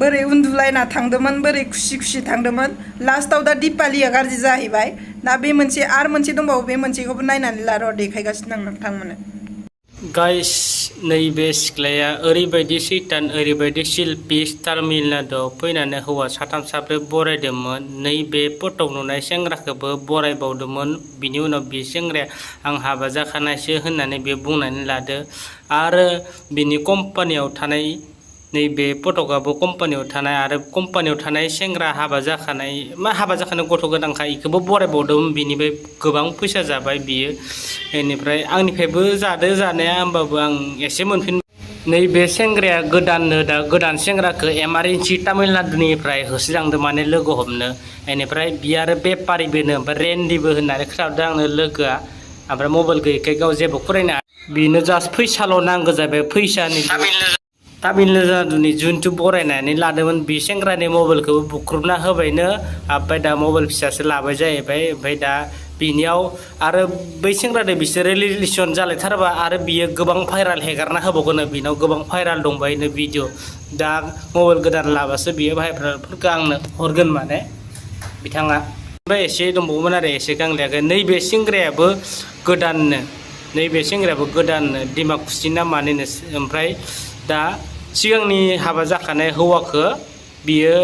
बोरै उन्दुलायना थांदोंमोन बोरै खुसि खुसि थांदोंमोन लास्टआव दा दिपालिया गाज्रि जाहैबाय दा बे मोनसे आरो मोनसे दंबावो बे मोनसेखौबो नायनानै ला र' देखायगासिनो आं नोंथांमोननो गाइस नैबे सिख्लाया ओरैबायदि सैतान ओरैबायदि शिल्पी तामिलनाडुआव फैनानै हौवा साथाम साब्रै बरायदोंमोन नैबे फट'आव नुनाय सेंग्राखौबो बरायबावदोंमोन बिनि उनाव बे सेंग्राया आं हाबा जाखानायसो होननानै बे बुंनानै लादो आरो बिनि कम्पानियाव थानाय नैबे फट'आबो कम्पानियाव थानाय आरो कम्पानियाव थानाय सेंग्रा हाबा जाखानाय गथ' गोनांखा इखौबो बरायबावदोंमोन बिनिफ्राय गोबां फैसा जाबाय बियो बेनिफ्राय आंनिफ्रायबो जादो जानाया होमबाबो आं एसे मोनफिन नैबे सेंग्राया गोदाननो दा गोदान सेंग्राखौ एमारजेन्सि तामिलनाडुनिफ्राय होसोलांदों माने लोगो हमनो बेनिफ्राय बियो आरो बेपारिबोनो ओमफ्राय रेन्डिबो होननानै खोन्थादों आंनो लोगोआ ओमफ्राय मबाइल गैयैखाय गाव जेबो फरायनो बिनो जास्ट फैसाल' नांगौ जाबाय फैसानि तामिलनाडुनि जुनथु बरायनानै लादोंमोन बे सेंग्रानि मबाइलखौबो बुख्रुबना होबायनो ओमफ्राय दा मबाइल फिसासो लाबाय जाहैबाय ओमफ्राय दा बिनियाव आरो बै सेंग्रादो बिसोरो रिलेसन जालायथारबा आरो बियो गोबां भाइराल हेगारना होबावगोन बिनाव गोबां भाइराल दंबायनो भिडिअ दा मबाइल गोदान लाबासो बियो भाइरालफोरखौ आंनो हरगोन माने बिथाङा ओमफ्राय एसे दंबावोमोन आरो एसे गांलियाखै नैबे सेंग्रायाबो गोदाननो दिमाकुसि ना मानिनो ओमफ्राय दा सिगांनि हाबा जाखानाय हौवाखौ बियो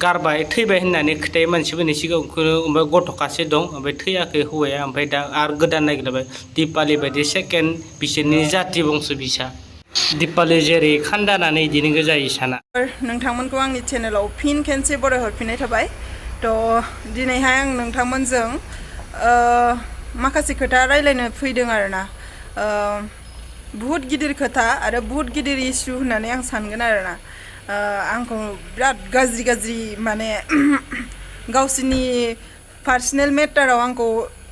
गारबाय थैबाय होननानै खोथायो मानसिफोरनि सिगाङाव ओमफ्राय गथ'खासे दं ओमफ्राय थैयाखै हौवाया ओमफ्राय दा आरो गोदान नागिरबाय दिपालि बायदि सेकेन्ड बिसोरनि जाथि बंस बिसा दिपालि जेरै खान्दानानै बिदिनो गोजा इसाना नोंथांमोनखौ आंनि चेनेलाव फिन खेनसे बरायहरफिननाय थाबाय थ' दिनैहाय आं नोंथांमोनजों माखासे खोथा रायलायनो फैदों आरोना बुहुत गिदिर खोथा आरो बुहुत गिदिर इस्यु होननानै आं सानगोन आरोना आंखौ बिराद गाज्रि माने गावसोरनि पार्सनेल मेटाराव आंखौ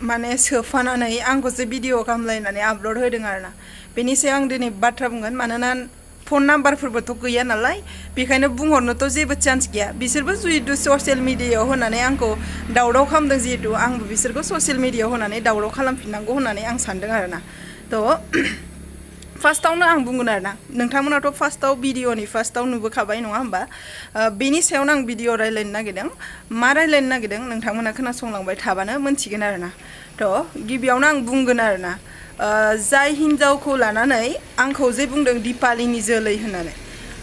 माने सोफानानै आंखौसो भिडिअ खालामलायनानै आपल'ड होदों आरोना बेनि सायाव आं दिनै बाथ्रा बुंगोन मानोना फन नाम्बारफोरबोथ' गैया नालाय बेखायनो बुंहरनोथ' जेबो चान्स गैया बिसोरबो जिहेतु ससियेल मिडियायाव होनानै आंखौ दावराव खालामदों जिहेतु आंबो बिसोरखौ ससियेल मिडियायाव होनानै दावराव खालामफिननांगौ होननानै आं सानदों आरोना थ' फार्स्टआवनो आं बुंगोन आरोना नोंथांमोनाथ' फार्स्टआव भिडिअनि फार्स्टआव नुबोखाबाय नङा होमबा बेनि सायावनो आं भिडिअ रायलायनो नागिरदों मा रायलायनो नागिरदों नोंथांमोना खोनासंलांबाय थाबानो मोनथिगोन आरोना थ' गिबियावनो आं बुंगोन आरोना जाय हिन्जावखौ लानानै आंखौ जे बुंदों दिपालिनि जोलै होननानै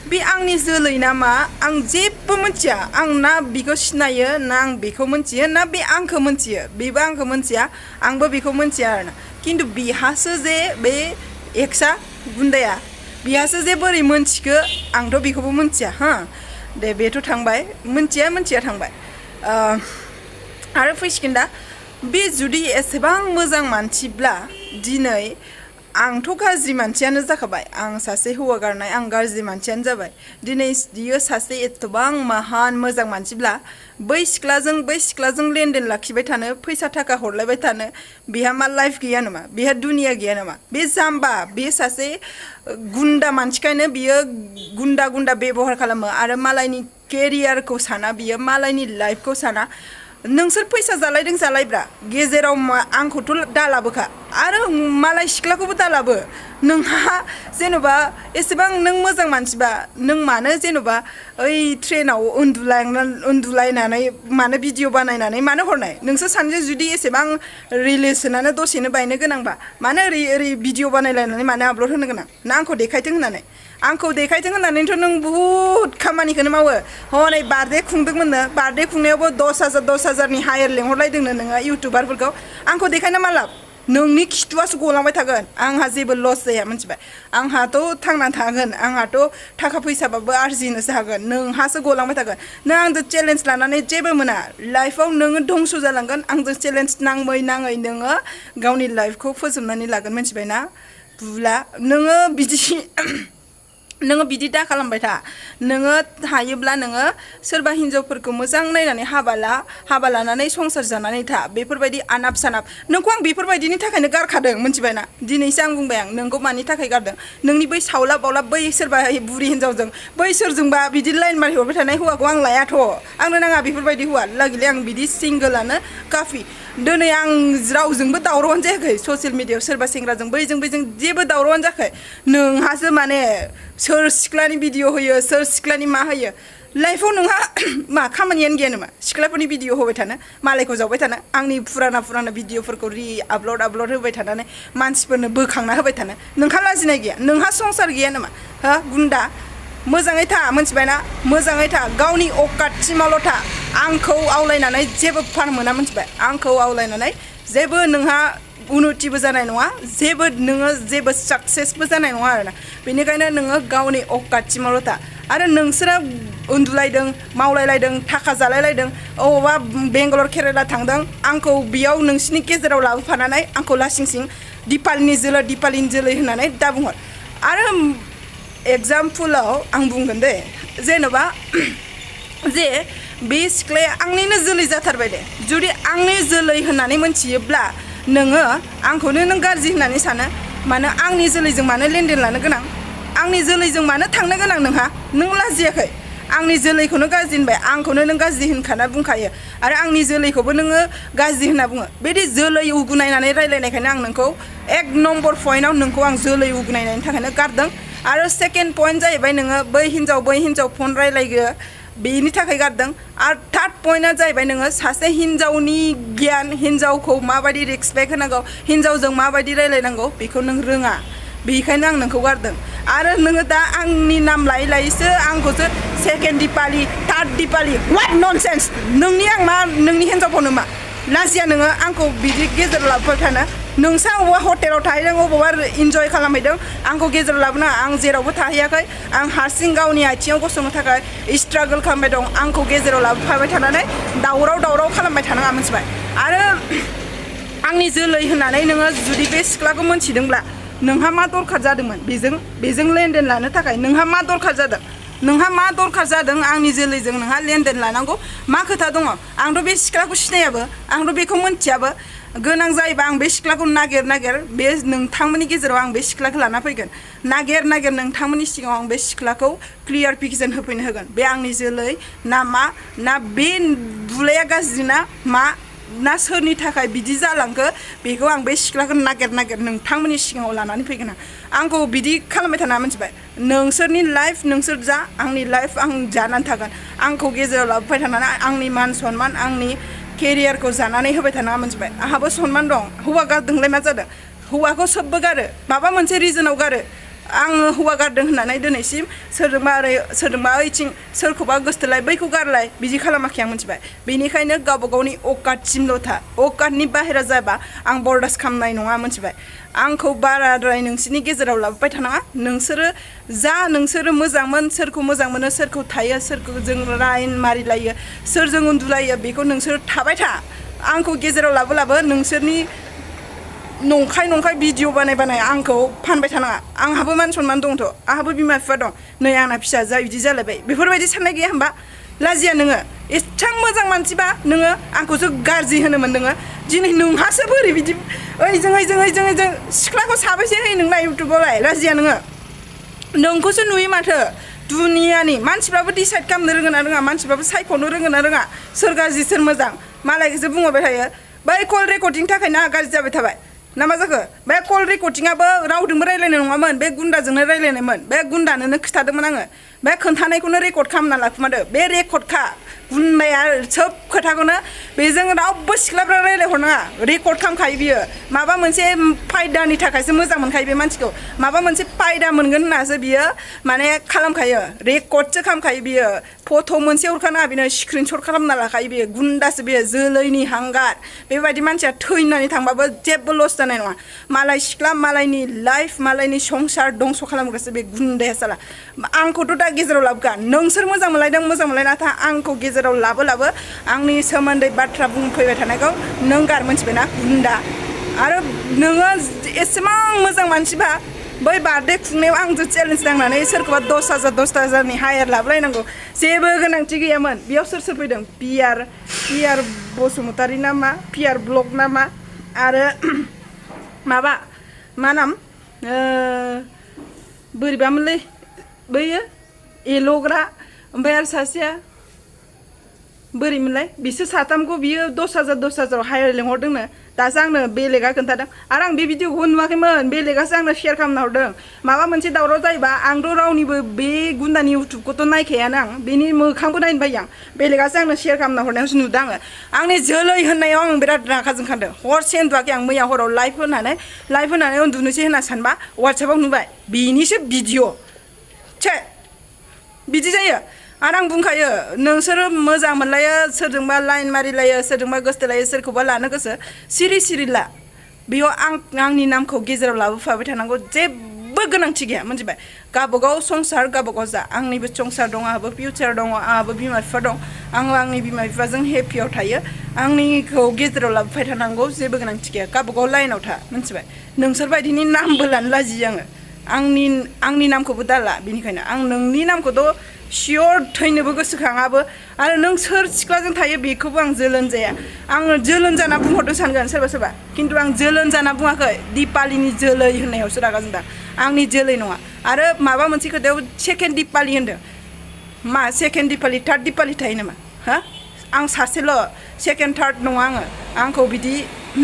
बे आंनि जोलै ना मा आं जेबो मिथिया आं ना बिखौ सिनायो ना आं बेखौ मिथियो ना बे आंखौ मिथियो बेबो आंखौ मिथिया आंबो बेखौ मिथिया आरोना खिन्थु बिहासो जे बे एक्सआ गुन्दाया बिहासो जे बोरै मोनथिखो आंथ' बेखौबो मिथिया दे बेथ' थांबाय मिथिया थांबाय आरो फैसिगोन दा बे जुदि एसेबां मोजां मानसिब्ला दिनै आंथ' गाज्रि मानसियानो जाखाबाय आं सासे हौवा गारनाय आं गाज्रि मानसियानो जाबाय दिनै बियो सासे एथबां महान मोजां मानसिब्ला बै सिख्लाजों लेनदेन लाखिबाय थानो फैसा थाखा हरलायबाय थानो बेहा मा लाइफ गैया नामा बेहा दुनिया गैया नामा बे जाम्बा बे सासे गुन्दा मानसिखायनो बियो गुन्दा बेबहार खालामो आरो मालायनि केरियारखौ साना बियो मालायनि लाइफखौ साना नोंसोर फैसा जालायब्रा गेजेराव आंखौथ' दालाबोखा आरो मालाय सिख्लाखौबो दालाबो नोंहा जेन'बा एसेबां नों मोजां मानसिबा नों मानो जेन'बा ओइ ट्रेनाव उन्दुलायनानै मानो भिडिअ बानायनानै मानो हरनाय नोंसोर सानैजों जुदि एसेबां रिलेसनानो दसेनो बायनो गोनांबा मानो ओरै भिडिअ बानायलायनानै मानो आपल'ड होनो गोनां ना आंखौ देखायथों होननानैथ' नों बुहुत खामानिखौनो मावो हनै बार्थडे खुंदोंमोननो बार्थडे खुंनायावबो 10,000 हायार लेंहरलायदोंनो नोङो इउटुबारफोरखौ आंखौ देखायना मा लाब नोंनि खिथुआसो गलांबाय थागोन आंहा जेबो लस जाया मिथिबाय आंहाथ' थांना थागोन आंहाथ' थाखा फैसाबाबो आरजिनोसो हागोन नोंहासो गलांबाय थागोन नों आंजों चेलेन्ज लानानै जेबो मोना लाइफआव नोङो धंस जालांगोन आंजों चेलेन्ज नाङै नोङो गावनि लाइफखौ फोजोबनानै लागोन मिथिबाय ना बुला नोङो बिदि दा खालामबाय था नोङो हायोब्ला नोङो सोरबा हिन्जावफोरखौ मोजां नायनानै हाबा लानानै संसार जानानै था बेफोरबायदि आनाब सानाब नोंखौ आं बेफोरबायदिनि थाखायनो गारखादों मिथिबाय ना दिनैसो आं बुंबाय आं नोंखौ मानि थाखाय गारदों नोंनि बै सावला बावला बै सोरबा बुरि हिन्जावजों बै सोरजोंबा बिदि लाइन मारि हरबाय थानाय हौवाखौ आं लायाथ' आंनो नाङा बेफोरबायदि हौवा लागिले आं बिदि सिंगोलानो काफि दिनै आं रावजोंबो दावरावानो जायाखै ससियेल मिडियायाव सोरबा सेंग्राजों बैजों जेबो दावरावानो जायाखै नोंहासो माने सोर सिख्लानि भिडिअ होयो सोर सिख्लानि मा होयो लाइफआव नोंहा मा खामानियानो गैया नामा सिख्लाफोरनि भिडिअ होबाय थानो मालायखौ जावबाय थानो आंनि फुराना भिडिअफोरखौ आपल'ड होबाय थानानै मानसिफोरनो बोखांना होबाय थानो नोंहा लाजिनाय गैया नोंहा संसार गैया नामा हो गुन्दा मोजाङै था मोनथिबायना मोजाङै था गावनि अकातसिमाल' था आंखौ आवलायनानै जेबो फान मोना मोनथिबाय आंखौ आवलायनानै जेबो नोंहा उन्नतिबो जानाय नङा जेबो साक्सेसबो जानाय नङा आरोना बेनिखायनो नोङो गावनि अकातसिमाल' था आरो नोंसोरा उन्दुलायदों मावलायलायदों थाखा जालायलायदों अबावबा बेंगालर केरेला थांदों आंखौ बेयाव नोंसिनि गेजेराव लाबोफानानै आंखौ लासिंसिं दिपालिनि जोलै होननानै दा बुंहर आरो एग्जामपोलाव आं बुंगोन दे जेनेबा जे बे सिख्लाया आंनिनो जोलै जाथारबाय दे जुदि आंनि जोलै होननानै मोनथियोब्ला नोङो आंखौनो नों गाज्रि होननानै सानो मानो आंनि जोलैजों मानो लेनदेन लानो गोनां आंनि जोलैजों मानो थांनो गोनां नोंहा नों लाजियाखै आंनि जोलैखौनो गाज्रि होनबाय आंखौनो नों गाज्रि होनखाना बुंखायो आरो आंनि जोलैखौबो नोङो गाज्रि होनना बुङो बिदि जोलै उगुनायनानै रायलायनायखायनो आं नोंखौ 1 नम्बर पइन्टआव नोंखौ आं जोलै उगुनायनायनि थाखायनो गारदों आरो सेकेन्ड पइन्ट जाहैबाय नोङो बै हिन्जाव फन रायलायगो बेनि थाखाय गारदों आरो थार्ड पइन्टआ जाहैबाय नोङो सासे हिन्जावनि गियान हिन्जावखौ माबायदि रेसपेक्ट होनांगौ हिन्जावजों माबायदि रायलायनांगौ बेखौ नों रोङा बेखायनो आं नोंखौ गारदों आरो नोङो दा आंनि नाम लायै आंखौसो second Dipali third Dipali what nonsense नोंनि आं मा नोंनि हिन्जावखौनो मा लाजिया नोङो आंखौ बिदि गेजेराव लाबोबाय थानो नोंसा अबेबा हटेलाव थाहैदों अबेबा इन्जय खालामहैदों आंखौ गेजेराव लाबोना आं जेरावबो थाहैयाखै आं हारसिं गावनि आथिङाव गसंनो थाखाय स्ट्रागल खालामबाय दं आंखौ गेजेराव लाबोफाबाय थानानै दावराव खालामबाय थानाङा मिथिबाय आरो आंनि जोलै होननानै नोङो जुदि बे सिख्लाखौ मोनथिदोंब्ला नोंहा मा दरखार जादोंमोन बेजों लेनदेन लानो थाखाय नोंहा मा दरखार जादों आंनि जोलैजों नोंहा लेनदेन लानांगौ मा खोथा दङ आंथ' बे सिख्लाखौ सिनायाबो आंथ' बेखौ मोनथियाबो गोनां जायोबा आं बे सिख्लाखौ नागिर बे नोंथांमोननि गेजेराव आं बे सिख्लाखौ लाना फैगोन नागिर नोंथांमोननि सिगाङाव आं बे सिख्लाखौ क्लियारफिकेसन होफैनो होगोन बे आंनि जोलै ना मा ना बे बुलाया गाज्रि ना सोरनि थाखाय बिदि जालांखो बेखौ आं बे सिख्लाखौ नागिर नोंथांमोननि सिगाङाव लानानै फैगोन आंखौ बिदि खालामबाय थाना मिथिबाय नोंसोरनि लाइफ नोंसोर जा आंनि लाइफ आं जानानै थागोन आंखौ गेजेराव लाबोबाय थानानै आंनि मान सनमान आंनि केरियारखौ जानानै होबाय थानाङा मिथिबाय आंहाबो सनमान दं हौवा गारदोंलाय मा जादों हौवाखौ सोबबो गारो माबा मोनसे रिजनाव गारो आङो हौवा गारदों होननानै दिनैसिम सोरजोंबा ओइथिं सोरखौबा गोसथोलाय बैखौ गारलाय बिदि खालामाखै आं मिथिबाय बेनिखायनो गावबा गावनि अकातसिमल' था अकातनि बाहेरा जाबा आं बरदास खालामनाय नङा मिथिबाय आंखौ बाराद्राय नोंसोरनि गेजेराव लाबोबाय थानाङा नोंसोरो मोजांमोन सोरखौ मोजां मोनो सोरखौ थायो सोरखौ जों राइन मारिलायो सोरजों उन्दुलायो बेखौ नोंसोर थाबाय था आंखौ गेजेराव लाबो नोंसोरनि नंखाय भिडिअ बानाय आंखौ फानबाय थानाङा आंहाबो मान सनमान दंथ' आंहाबो बिमा बिफा दं नै आंना फिसा जा बिदि जालायबाय बेफोरबायदि साननाय गैया होमबा लाजिया नोङो एसां मोजां मानसिबा नोङो आंखौसो गाज्रि होनोमोन नोङो दिनै नोंहासो बोरै बिदि ओइजों सिख्लाखौ साबैसे होयो नोंना इउटुबावलाय लाजिया नोंखौसो नुयो माथो दुनियानि मानसिफ्राबो डिसाइड खालामनो रोङोना रोङा मानसिफ्राबो सायख'नो रोङोना रोङा सोर गाज्रि सोर मोजां मालायखौसो बुंहरबाय थायो बै कल रेकर्डिंनि थाखाय ना गाज्रि जाबाय थाबाय ना मा जाखो बे कल रेकर्डिंआबो रावजोंबो रायलायनाय नङामोन बे गुन्दाजोंनो रायलायनायमोन बे गुन्दानोनो खिथादोंमोन आङो बे खोन्थानायखौनो रेकर्ड खालामना लाखुमादो बे रेकर्डखा गुन्दाया सोब खोथाखौनो बेजों रावबो सिख्लाफ्रा रायलायहरनाङा रेकर्ड खालामखायो बियो माबा मोनसे फायदानि थाखायसो मोजां मोनखायो बे मानसिखौ माबा मोनसे फायदा मोनगोन होननासो बियो माने खालामखायो रेकर्डसो खालामखायो बियो फट' मोनसे हरखाना बिनो स्क्रिनशट खालामना लाखायो बियो गुन्दासो बियो जोलैनि हांगार बेबायदि मानसिया थैनानै थांबाबो जेबो लस जानाय नङा मालाय सिख्ला मालायनि लाइफ मालायनि संसार दंस' खालामग्रासो बे गुन्दाया साला आंखौथ' दा गेजेराव लाबोखा नोंसोर मोजां मोनलायना था आंखौ गेजेराव लाबो आंनि सोमोन्दै बाथ्रा बुंफैबाय थानायखौ नों गार मोनथिबायना गुन्दा आरो नोङो एसेबां मोजां मानसिबा बै बार्थडे खुंनायाव आंजों चेलेन्ज नांनानै सोरखौबा 10,000 हायार लाबोलायनांगौ जेबो गोनांथि गैयामोन बेयाव सोर फैदों पियार बसुमतारी ना मा पियार ब्लग ना मा आरो माबा मा नाम बोरैबामोनलै बैयो एल'ग्रा ओमफ्राय आरो सासेया बोरैमोनलाय बिसोर साथामखौ बियो 10,000 हायर लेंहरदोंनो दासो आंनो बेलेगा खोन्थादों आरो आं बे भिडिअखौ नुवाखैमोन बेलेगासो आंनो शेयार खालामना हरदों माबा मोनसे दावराव जायोबा आंथ' रावनिबो बे गुन्दानि इउटुबखौथ' नायखायानो आं बेनि मोखांबो नायनो बायो आं बेलेगासो आंनो शेयार खालामना हरनायावसो नुदों आङो आंनि जोलै होननायाव आं बिराद रागा जोंखादों हरसे उन्दुवाखै आं मैया हराव लाइभ होनानै उन्दुनोसै होनना सानबा वाट्सएपआव नुबाय बेनिसो भिडिअ छे बिदि जायो आरो आं बुंखायो नोंसोरो मोजां मोनलायो सोरजोंबा लाइन मारिलायो सोरजोंबा गोसथोलायो सोरखौबा लानो गोसो सिरि ला बेयाव आंनि नामखौ गेजेराव लाबोफाबाय थानांगौ जेबो गोनांथि गैया मोनथिबाय गावबागाव संसार गावबागाव जा आंनिबो संसार दं आंहाबो फिउचार दं आंहाबो बिमा बिफा दं आङो आंनि बिमा बिफाजों हेपियाव थायो आंनिखौ गेजेराव लाबोफाय थानांगौ जेबो गोनांथि गैया गावबागाव लाइनाव था मोनथिबाय नोंसोर बायदिनि नामबो लानो लाजियो आङो आंनि नामखौबो दाला बेनिखायनो आं नोंनि नामखौथ' सियर थैनोबो गोसोखाङाबो आरो नों सोर सिख्लाजों थायो बेखौबो आं जोलोन जाया आङो जोलोन जाना बुंहरदों सानगोन सोरबा खिन्थु आं जोलोन जाना बुङाखै दिपालिनि जोलै होननायावसो रागा जोंदों आंनि जोलै नङा आरो माबा मोनसे खोथायाव सेकेन्ड दिपालि होनदों मा सेकेन्ड दिपालि थार्ड दिपालि थायो नामा हा आं सासेल' सेकेन्ड थार्ड नङा आंखौ बिदि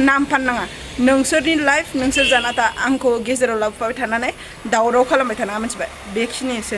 नाम फाननाङा नोंसोरनि लाइफ नोंसोर जाना था आंखौ गेजेराव लाबोफाबाय थानानै दावराव खालामबाय थानाङा मोनथिबाय बेखिनिसो